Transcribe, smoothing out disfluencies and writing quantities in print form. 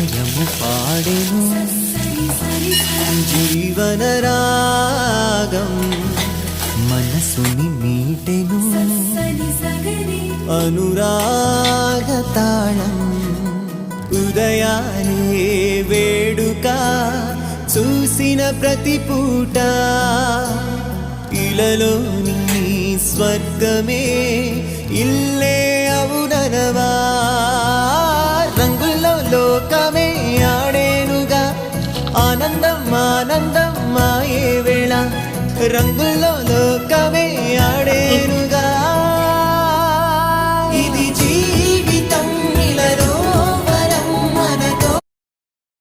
హృదయము పాడెను జీవన రాగం మనసుని మీటెను అనురాగ తాళం ఉదయానే వేడుక చూసిన ప్రతి పూట ఇలలోని స్వర్గమే ఇల్లే అవుననవా